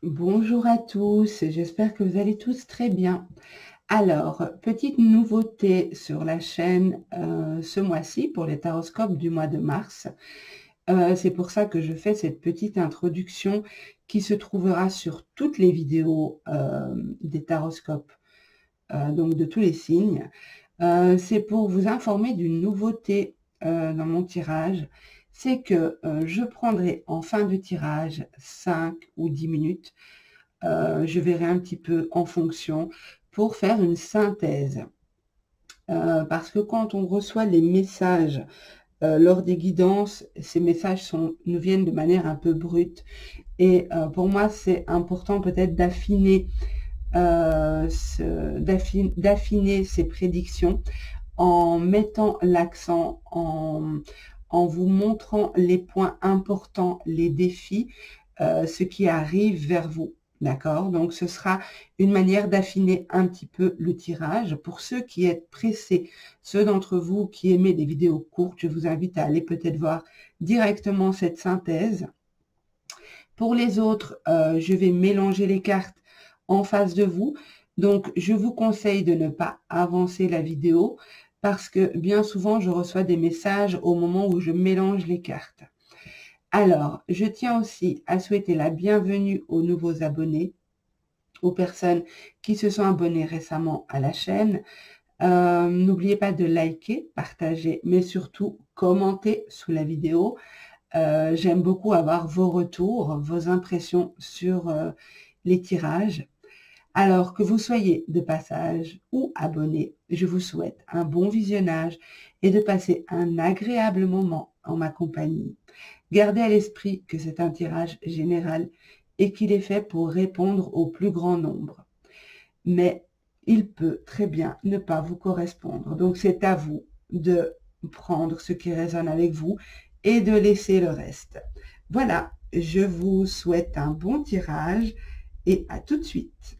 Bonjour à tous, j'espère que vous allez tous très bien. Alors, petite nouveauté sur la chaîne ce mois-ci pour les taroscopes du mois de mars. C'est pour ça que je fais cette petite introduction qui se trouvera sur toutes les vidéos des taroscopes, donc de tous les signes. C'est pour vous informer d'une nouveauté dans mon tirage. C'est que je prendrai en fin de tirage 5 ou 10 minutes. Je verrai un petit peu en fonction pour faire une synthèse. Parce que quand on reçoit les messages lors des guidances, ces messages nous viennent de manière un peu brute. Et pour moi, c'est important peut-être d'affiner ces prédictions en mettant l'accent, en vous montrant les points importants, les défis, ce qui arrive vers vous. D'accord? Donc, ce sera une manière d'affiner un petit peu le tirage. Pour ceux qui êtes pressés, ceux d'entre vous qui aimez des vidéos courtes, je vous invite à aller peut-être voir directement cette synthèse. Pour les autres, je vais mélanger les cartes en face de vous. Donc, je vous conseille de ne pas avancer la vidéo parce que bien souvent, je reçois des messages au moment où je mélange les cartes. Alors, je tiens aussi à souhaiter la bienvenue aux nouveaux abonnés, aux personnes qui se sont abonnées récemment à la chaîne. N'oubliez pas de liker, partager, mais surtout commenter sous la vidéo. J'aime beaucoup avoir vos retours, vos impressions sur les tirages. Alors que vous soyez de passage ou abonné, je vous souhaite un bon visionnage et de passer un agréable moment en ma compagnie. Gardez à l'esprit que c'est un tirage général et qu'il est fait pour répondre au plus grand nombre. Mais il peut très bien ne pas vous correspondre. Donc c'est à vous de prendre ce qui résonne avec vous et de laisser le reste. Voilà, je vous souhaite un bon tirage et à tout de suite.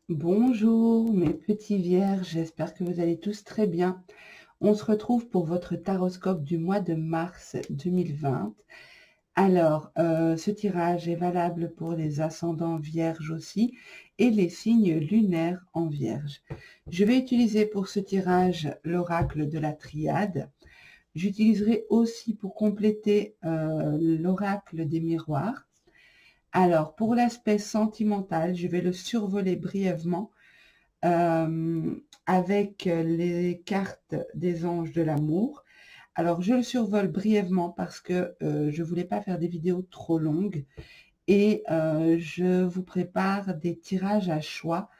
Bonjour mes petits vierges, j'espère que vous allez tous très bien. On se retrouve pour votre taroscope du mois de mars 2020. Alors, ce tirage est valable pour les ascendants vierges aussi et les signes lunaires en vierge. Je vais utiliser pour ce tirage l'oracle de la triade. J'utiliserai aussi pour compléter l'oracle des miroirs. Alors, pour l'aspect sentimental, je vais le survoler brièvement avec les cartes des anges de l'amour. Alors, je le survole brièvement parce que je ne voulais pas faire des vidéos trop longues et je vous prépare des tirages à choix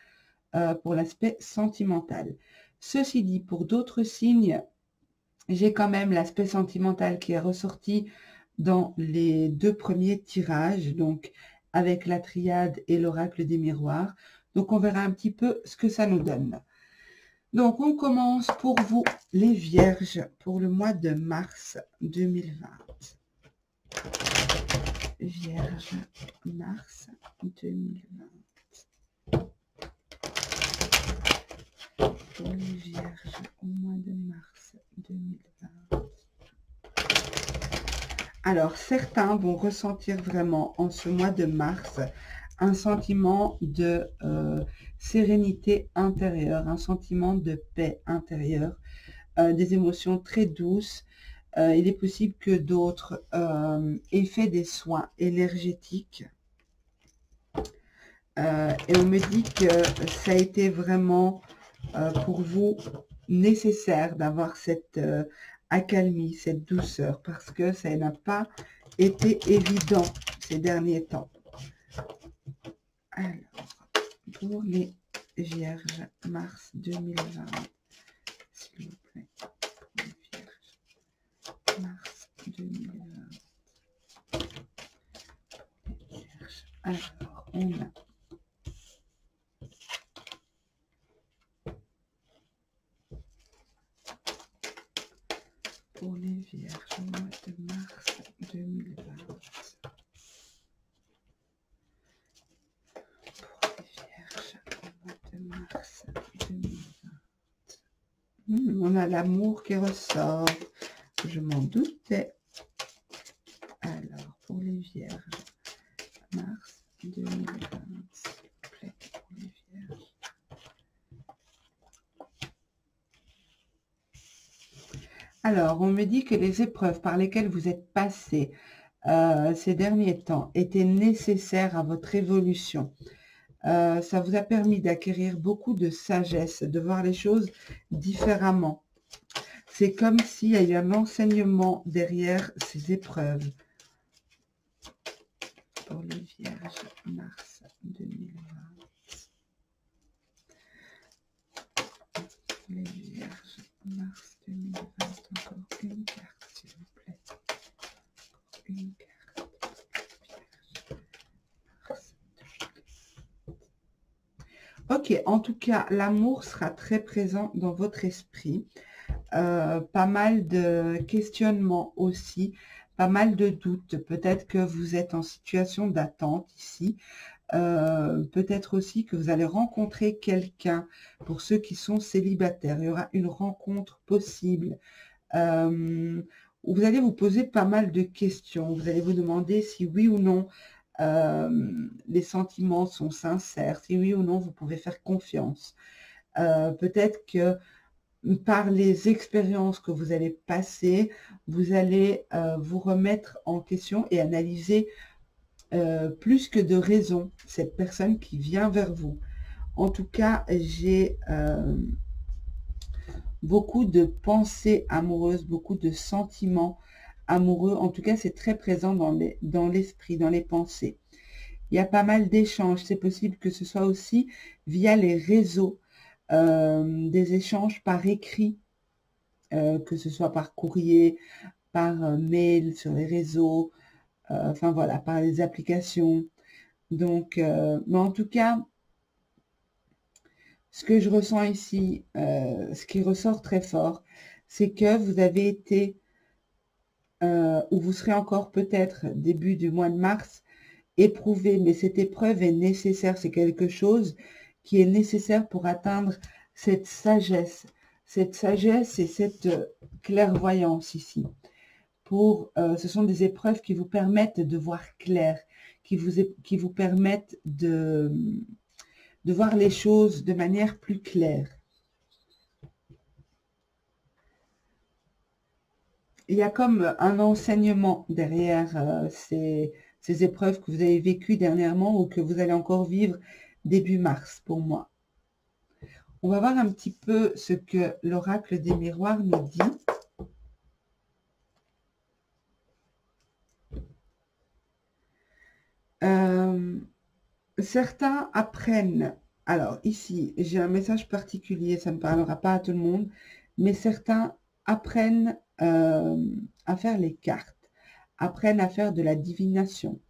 pour l'aspect sentimental. Ceci dit, pour d'autres signes, j'ai quand même l'aspect sentimental qui est ressorti dans les deux premiers tirages, donc avec la triade et l'oracle des miroirs. Donc, on verra un petit peu ce que ça nous donne. Donc, on commence pour vous, les vierges, pour le mois de mars 2020. Vierge, mars 2020. Pour les vierges, au mois de mars 2020. Alors, certains vont ressentir vraiment en ce mois de mars un sentiment de sérénité intérieure, un sentiment de paix intérieure, des émotions très douces. Il est possible que d'autres aient fait des soins énergétiques. Et on me dit que ça a été vraiment pour vous nécessaire d'avoir cette accalmie, cette douceur, parce que ça n'a pas été évident ces derniers temps. Alors, pour les vierges, mars 2020, s'il vous plaît, pour les vierges, mars 2020. Les vierges. Alors, on a pour les vierges au mois de mars 2020. mars 2020. On a l'amour qui ressort. Je m'en doutais. Alors, pour les vierges, mars 2020, s'il vous plaît, pour les vierges. Alors, on me dit que les épreuves par lesquelles vous êtes passé ces derniers temps étaient nécessaires à votre évolution. Ça vous a permis d'acquérir beaucoup de sagesse, de voir les choses différemment. C'est comme s'il y a eu un enseignement derrière ces épreuves. Pour les vierges, mars 2020. Les vierges, mars 2020. Encore une carte, s'il vous plaît. Encore une carte. Vierge, mars 2020. Ok, en tout cas, l'amour sera très présent dans votre esprit. Pas mal de questionnements aussi, pas mal de doutes. Peut-être que vous êtes en situation d'attente ici. Peut-être aussi que vous allez rencontrer quelqu'un. Pour ceux qui sont célibataires, il y aura une rencontre possible. Où vous allez vous poser pas mal de questions. Vous allez vous demander si oui ou non les sentiments sont sincères, si oui ou non vous pouvez faire confiance. Peut-être que par les expériences que vous allez passer, vous allez vous remettre en question et analyser plus que de raison cette personne qui vient vers vous. En tout cas, j'ai beaucoup de pensées amoureuses, beaucoup de sentiments amoureux. En tout cas, c'est très présent dans l'esprit, dans les pensées. Il y a pas mal d'échanges. C'est possible que ce soit aussi via les réseaux, des échanges par écrit, que ce soit par courrier, par mail, sur les réseaux, enfin voilà, par les applications. Donc, mais en tout cas, ce que je ressens ici, ce qui ressort très fort, c'est que vous avez été, ou vous serez encore peut-être début du mois de mars, éprouvé, mais cette épreuve est nécessaire, c'est quelque chose qui est nécessaire pour atteindre cette sagesse et cette clairvoyance ici. Ce sont des épreuves qui vous permettent de voir clair, qui vous permettent de voir les choses de manière plus claire. Il y a comme un enseignement derrière ces épreuves que vous avez vécues dernièrement ou que vous allez encore vivre début mars pour moi. On va voir un petit peu ce que l'oracle des miroirs nous dit. Certains apprennent, alors ici j'ai un message particulier, ça ne parlera pas à tout le monde, mais certains apprennent à faire les cartes, apprennent à faire de la divination,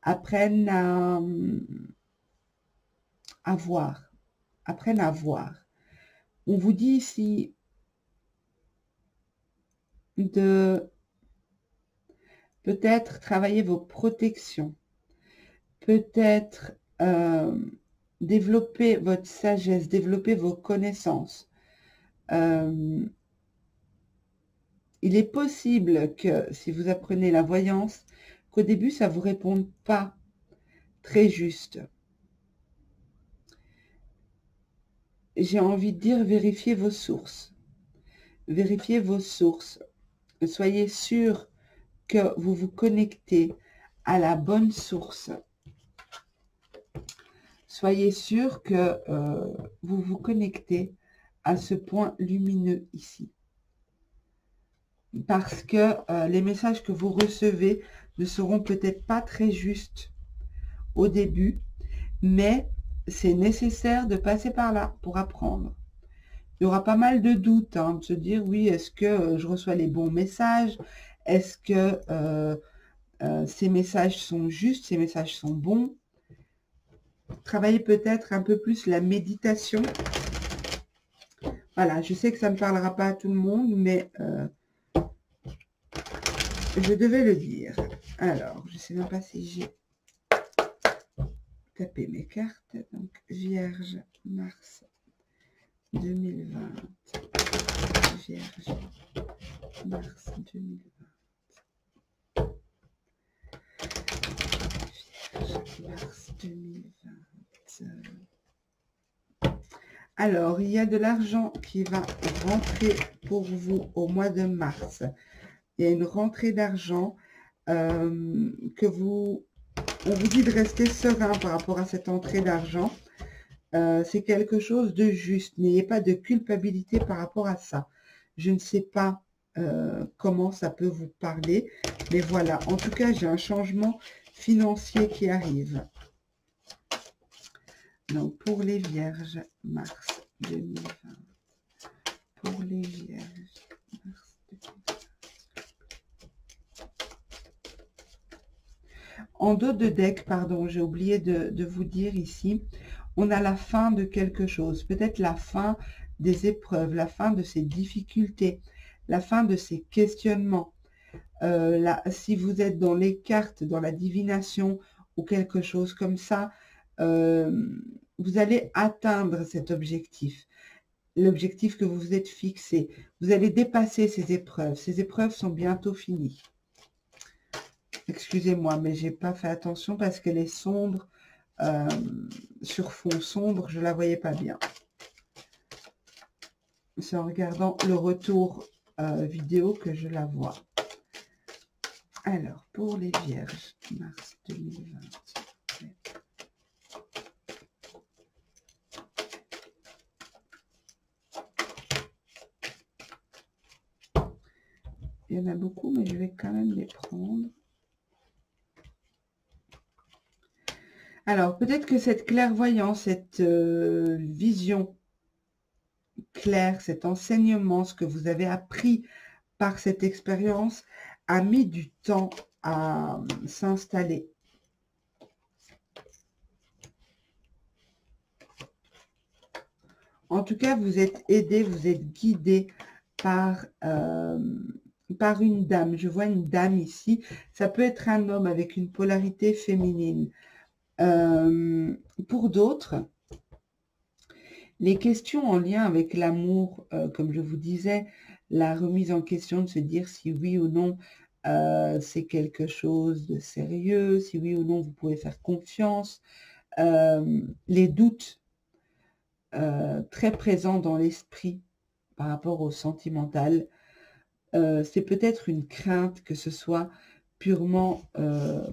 apprennent à voir, apprennent à voir. On vous dit ici de peut-être travailler vos protections, peut-être développer votre sagesse, développer vos connaissances. Il est possible que si vous apprenez la voyance, qu'au début ça ne vous réponde pas très juste. J'ai envie de dire vérifiez vos sources. Vérifiez vos sources. Soyez sûr que vous vous connectez à la bonne source. Soyez sûr que vous vous connectez à ce point lumineux ici. Parce que les messages que vous recevez ne seront peut-être pas très justes au début, mais c'est nécessaire de passer par là pour apprendre. Il y aura pas mal de doutes, hein, de se dire, oui, est-ce que je reçois les bons messages? Est-ce que ces messages sont justes? Ces messages sont bons? Travaillez peut-être un peu plus la méditation. Voilà, je sais que ça ne parlera pas à tout le monde, mais je devais le dire. Alors, je ne sais même pas si j'ai tapé mes cartes. Donc, Vierge, Mars 2020. Vierge, mars 2020. Vierge, mars 2020. Alors, il y a de l'argent qui va rentrer pour vous au mois de mars. Il y a une rentrée d'argent que on vous dit de rester serein par rapport à cette entrée d'argent. C'est quelque chose de juste. N'ayez pas de culpabilité par rapport à ça. Je ne sais pas comment ça peut vous parler, mais voilà. En tout cas, j'ai un changement financier qui arrive. Donc, pour les vierges, mars 2020. Pour les vierges, mars 2020. En dos de deck, pardon, j'ai oublié de vous dire ici, on a la fin de quelque chose. Peut-être la fin des épreuves, la fin de ces difficultés, la fin de ces questionnements. Si vous êtes dans les cartes, dans la divination ou quelque chose comme ça, vous allez atteindre cet objectif. L'objectif que vous vous êtes fixé. Vous allez dépasser ces épreuves. Ces épreuves sont bientôt finies. Excusez-moi, mais j'ai pas fait attention parce qu'elle est sombre. Sur fond sombre, je la voyais pas bien. C'est en regardant le retour vidéo que je la vois. Alors, pour les vierges, mars 2020. Il y en a beaucoup, mais je vais quand même les prendre. Alors, peut-être que cette clairvoyance, cette vision claire, cet enseignement, ce que vous avez appris par cette expérience, a mis du temps à s'installer. En tout cas, vous êtes aidé, vous êtes guidé par une dame. Je vois une dame ici. Ça peut être un homme avec une polarité féminine. Pour d'autres, les questions en lien avec l'amour, comme je vous disais, la remise en question de se dire si oui ou non c'est quelque chose de sérieux, si oui ou non vous pouvez faire confiance, les doutes très présents dans l'esprit par rapport au sentimental, c'est peut-être une crainte que ce soit purement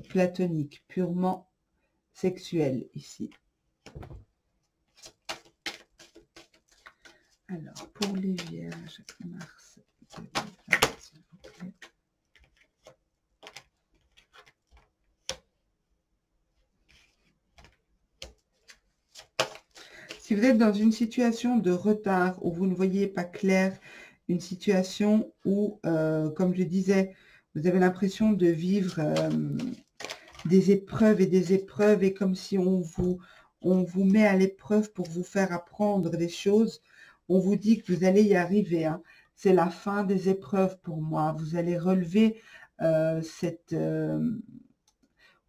platonique, purement sexuel ici. Alors, pour les vierges, mars 2020, s'il vous plaît. Si vous êtes dans une situation de retard où vous ne voyez pas clair, une situation où, comme je disais, vous avez l'impression de vivre des épreuves et comme si on vous met à l'épreuve pour vous faire apprendre des choses, on vous dit que vous allez y arriver. Hein. C'est la fin des épreuves pour moi. Vous allez relever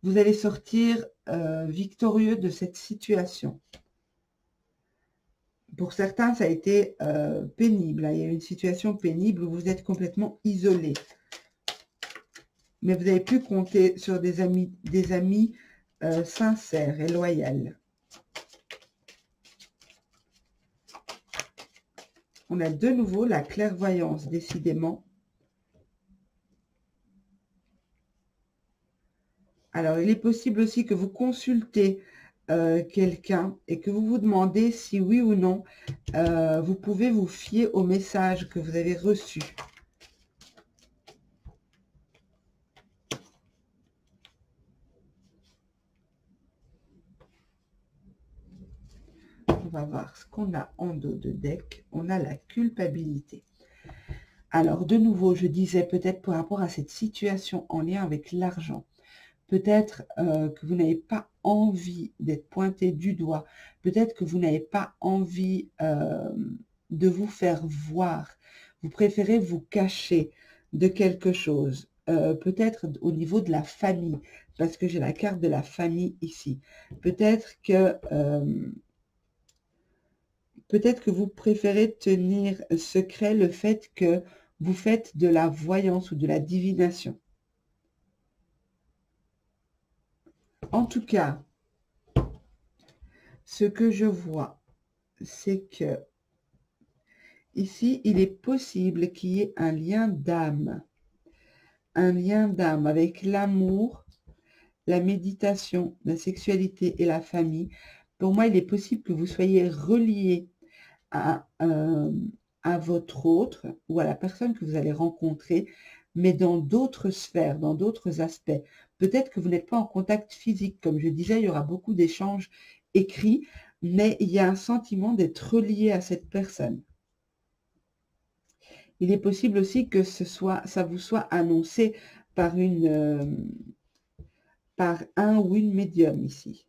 vous allez sortir victorieux de cette situation. Pour certains, ça a été pénible. Hein. Il y a eu une situation pénible où vous êtes complètement isolé. Mais vous avez pu compter sur des amis sincères et loyaux. On a de nouveau la clairvoyance, décidément. Alors, il est possible aussi que vous consultez quelqu'un et que vous vous demandez si oui ou non, vous pouvez vous fier au message que vous avez reçu. On va voir ce qu'on a en dos de deck. On a la culpabilité. Alors, de nouveau, je disais peut-être par rapport à cette situation en lien avec l'argent. Peut-être que vous n'avez pas envie d'être pointé du doigt. Peut-être que vous n'avez pas envie de vous faire voir. Vous préférez vous cacher de quelque chose. Peut-être au niveau de la famille, parce que j'ai la carte de la famille ici. Peut-être que Peut-être que vous préférez tenir secret le fait que vous faites de la voyance ou de la divination. En tout cas, ce que je vois, c'est que ici, il est possible qu'il y ait un lien d'âme. Un lien d'âme avec l'amour, la méditation, la sexualité et la famille. Pour moi, il est possible que vous soyez relié à votre autre ou à la personne que vous allez rencontrer, mais dans d'autres sphères, dans d'autres aspects. Peut-être que vous n'êtes pas en contact physique. Comme je disais, il y aura beaucoup d'échanges écrits, mais il y a un sentiment d'être relié à cette personne. Il est possible aussi que ça vous soit annoncé par par un ou une médium ici.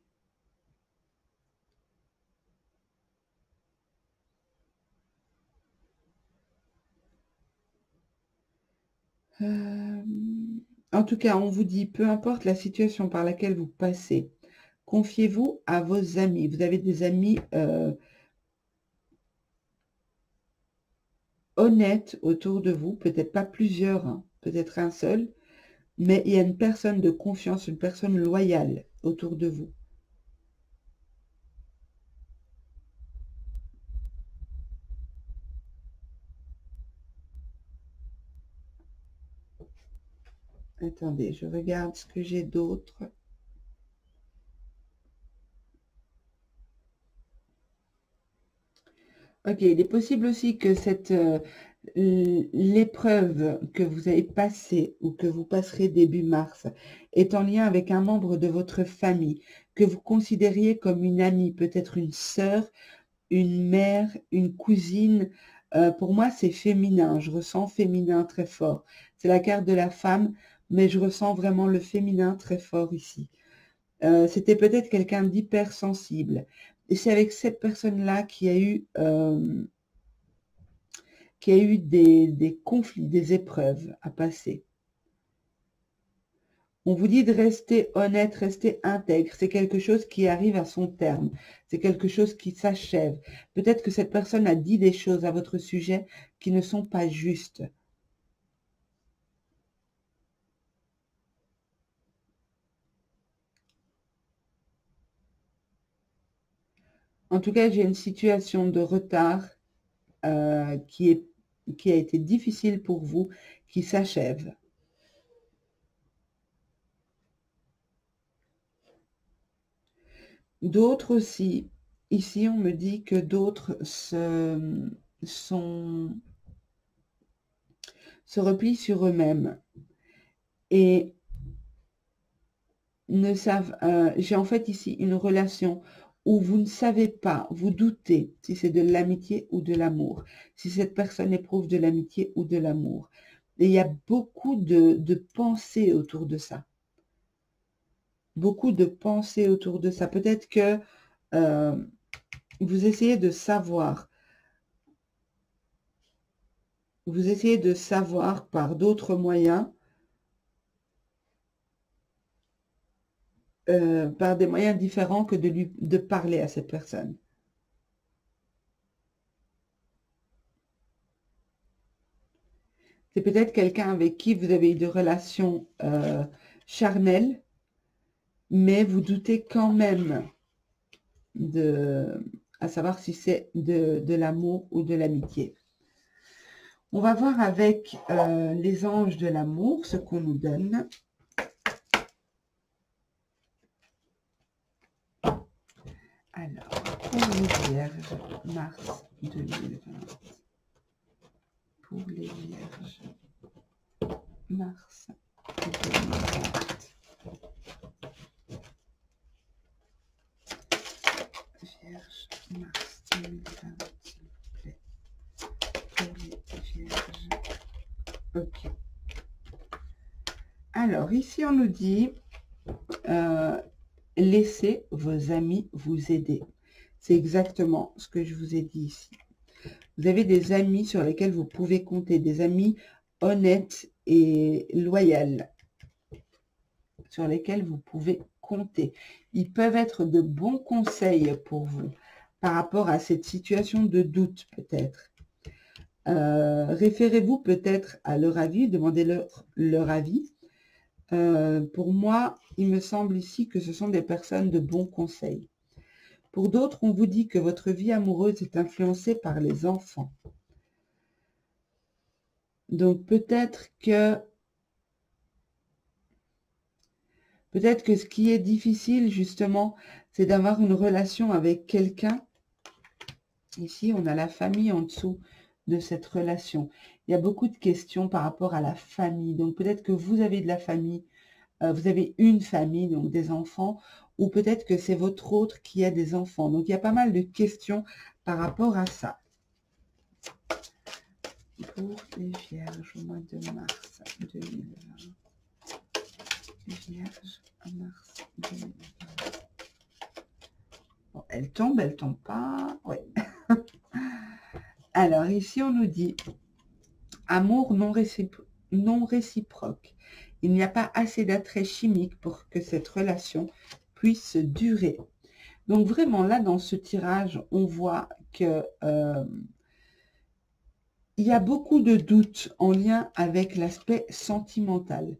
En tout cas, on vous dit, peu importe la situation par laquelle vous passez, confiez-vous à vos amis. Vous avez des amis honnêtes autour de vous, peut-être pas plusieurs, hein, peut-être un seul, mais il y a une personne de confiance, une personne loyale autour de vous. Attendez, je regarde ce que j'ai d'autre. Ok, il est possible aussi que l'épreuve que vous avez passée ou que vous passerez début mars est en lien avec un membre de votre famille que vous considériez comme une amie, peut-être une sœur, une mère, une cousine. Pour moi, c'est féminin. Je ressens féminin très fort. C'est la carte de la femme, mais je ressens vraiment le féminin très fort ici. C'était peut-être quelqu'un d'hypersensible. Et c'est avec cette personne-là qu'il y a eu des conflits, des épreuves à passer. On vous dit de rester honnête, rester intègre. C'est quelque chose qui arrive à son terme. C'est quelque chose qui s'achève. Peut-être que cette personne a dit des choses à votre sujet qui ne sont pas justes. En tout cas, j'ai une situation de retard qui a été difficile pour vous, qui s'achève. D'autres aussi, ici on me dit que d'autres se replient sur eux-mêmes et ne savent, j'ai en fait ici une relation où vous ne savez pas, vous doutez si c'est de l'amitié ou de l'amour, si cette personne éprouve de l'amitié ou de l'amour. Et il y a beaucoup de pensées autour de ça. Beaucoup de pensées autour de ça. Peut-être que vous essayez de savoir. Vous essayez de savoir par d'autres moyens, par des moyens différents que de parler à cette personne. C'est peut-être quelqu'un avec qui vous avez eu des relations charnelles, mais vous doutez quand même à savoir si c'est de l'amour ou de l'amitié. On va voir avec les anges de l'amour ce qu'on nous donne. Alors, pour les vierges, mars 2020. Pour les vierges, mars 2020. Vierge, mars 2020, s'il vous plaît. Pour les vierges. Ok. Alors, ici, on nous dit laissez vos amis vous aider. C'est exactement ce que je vous ai dit ici. Vous avez des amis sur lesquels vous pouvez compter, des amis honnêtes et loyaux, sur lesquels vous pouvez compter. Ils peuvent être de bons conseils pour vous. par rapport à cette situation de doute peut-être. Référez-vous peut-être à leur avis, demandez-leur leur avis. Pour moi, il me semble ici que ce sont des personnes de bons conseils. Pour d'autres, on vous dit que votre vie amoureuse est influencée par les enfants. Donc peut-être que ce qui est difficile justement, c'est d'avoir une relation avec quelqu'un. Ici, on a la famille en dessous de cette relation. Il y a beaucoup de questions par rapport à la famille. Donc peut-être que vous avez de la famille, vous avez une famille, donc des enfants, ou peut-être que c'est votre autre qui a des enfants. Donc il y a pas mal de questions par rapport à ça. Pour les vierges au mois de mars 2020. Les vierges en mars 2020. Bon, elle tombe pas. Oui. Alors ici on nous dit amour non réciproque. Il n'y a pas assez d'attrait chimique pour que cette relation puisse durer. Donc vraiment là dans ce tirage, on voit que il y a beaucoup de doutes en lien avec l'aspect sentimental.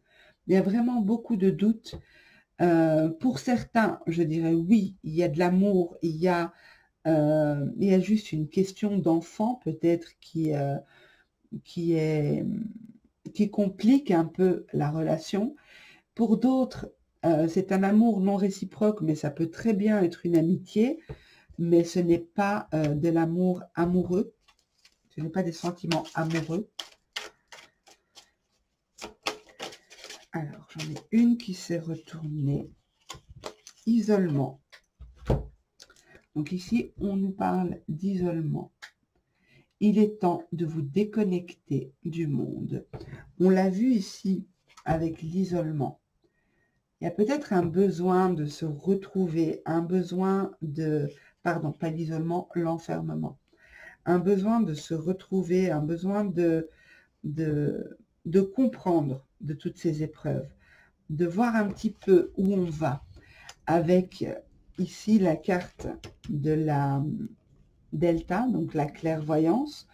Il y a vraiment beaucoup de doutes. Pour certains, je dirais oui, il y a de l'amour, il y a juste une question d'enfant peut-être qui complique un peu la relation. Pour d'autres, c'est un amour non réciproque, mais ça peut très bien être une amitié, mais ce n'est pas de l'amour amoureux, ce n'est pas des sentiments amoureux. Alors, j'en ai une qui s'est retournée. Isolement. Donc ici, on nous parle d'isolement. Il est temps de vous déconnecter du monde. On l'a vu ici avec l'isolement. Il y a peut-être un besoin de se retrouver, un besoin de... Pardon, pas l'isolement, l'enfermement. Un besoin de se retrouver, un besoin de comprendre de toutes ces épreuves, de voir un petit peu où on va, avec ici la carte de la Delta, donc la clairvoyance,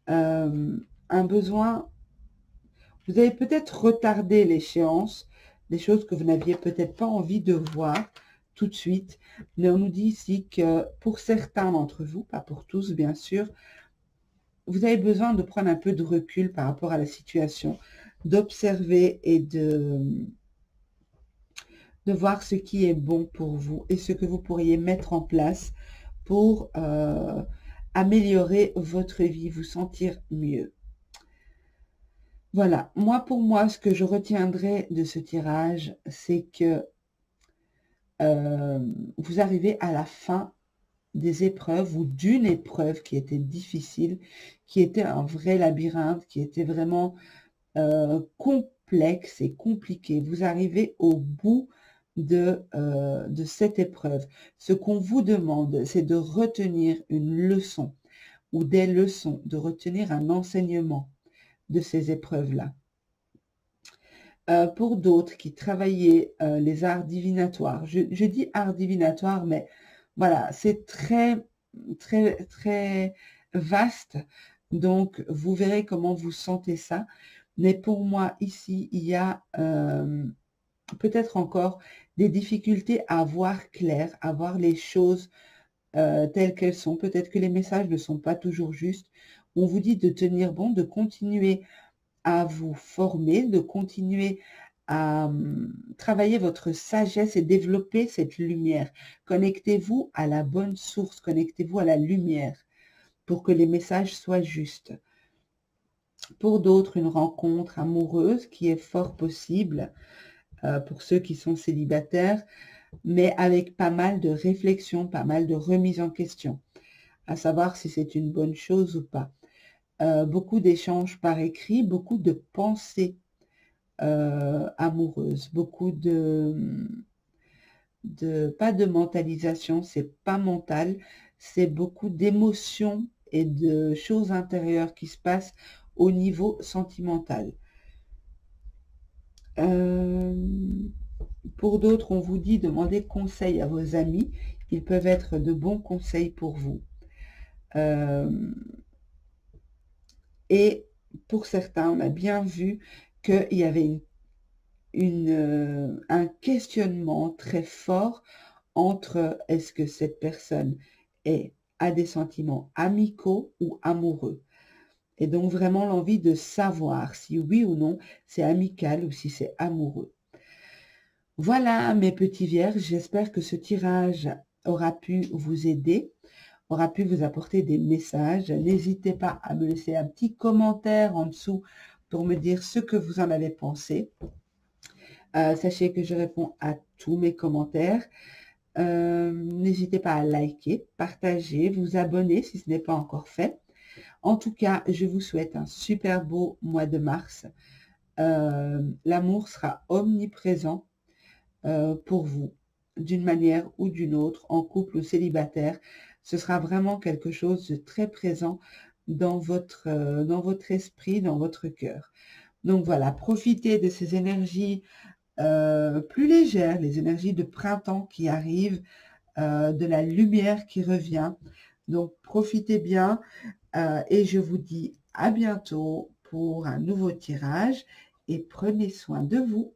un besoin, vous avez peut-être retardé l'échéance, des choses que vous n'aviez peut-être pas envie de voir tout de suite, mais on nous dit ici que pour certains d'entre vous, pas pour tous bien sûr, vous avez besoin de prendre un peu de recul par rapport à la situation, d'observer et de voir ce qui est bon pour vous et ce que vous pourriez mettre en place pour améliorer votre vie, vous sentir mieux. Voilà, pour moi, ce que je retiendrai de ce tirage, c'est que vous arrivez à la fin des épreuves ou d'une épreuve qui était difficile, qui était un vrai labyrinthe, qui était vraiment complexe et compliqué. Vous arrivez au bout de cette épreuve. Ce qu'on vous demande, c'est de retenir une leçon ou des leçons, de retenir un enseignement de ces épreuves-là. Pour d'autres qui travaillaient les arts divinatoires, je dis arts divinatoires, mais voilà, c'est très, très, très vaste. Donc, vous verrez comment vous sentez ça. Mais pour moi, ici, il y a peut-être encore des difficultés à voir clair, à voir les choses telles qu'elles sont. Peut-être que les messages ne sont pas toujours justes. On vous dit de tenir bon, de continuer à vous former, de continuer à travailler votre sagesse et développer cette lumière. Connectez-vous à la bonne source, connectez-vous à la lumière pour que les messages soient justes. Pour d'autres, une rencontre amoureuse qui est fort possible pour ceux qui sont célibataires, mais avec pas mal de réflexion, pas mal de remise en question, à savoir si c'est une bonne chose ou pas. Beaucoup d'échanges par écrit, beaucoup de pensées amoureuses, beaucoup pas de mentalisation, c'est pas mental, c'est beaucoup d'émotions et de choses intérieures qui se passent au niveau sentimental. Pour d'autres, on vous dit demandez conseil à vos amis. Ils peuvent être de bons conseils pour vous. Et pour certains, on a bien vu qu'il y avait un questionnement très fort entre est-ce que cette personne a des sentiments amicaux ou amoureux. Et donc vraiment l'envie de savoir si oui ou non c'est amical ou si c'est amoureux. Voilà mes petits vierges, j'espère que ce tirage aura pu vous aider, aura pu vous apporter des messages. N'hésitez pas à me laisser un petit commentaire en dessous pour me dire ce que vous en avez pensé. Sachez que je réponds à tous mes commentaires. N'hésitez pas à liker, partager, vous abonner si ce n'est pas encore fait. En tout cas, je vous souhaite un super beau mois de mars. L'amour sera omniprésent pour vous, d'une manière ou d'une autre, en couple ou célibataire. Ce sera vraiment quelque chose de très présent dans votre esprit, dans votre cœur. Donc voilà, profitez de ces énergies plus légères, les énergies de printemps qui arrivent, de la lumière qui revient. Donc profitez bien et je vous dis à bientôt pour un nouveau tirage et prenez soin de vous.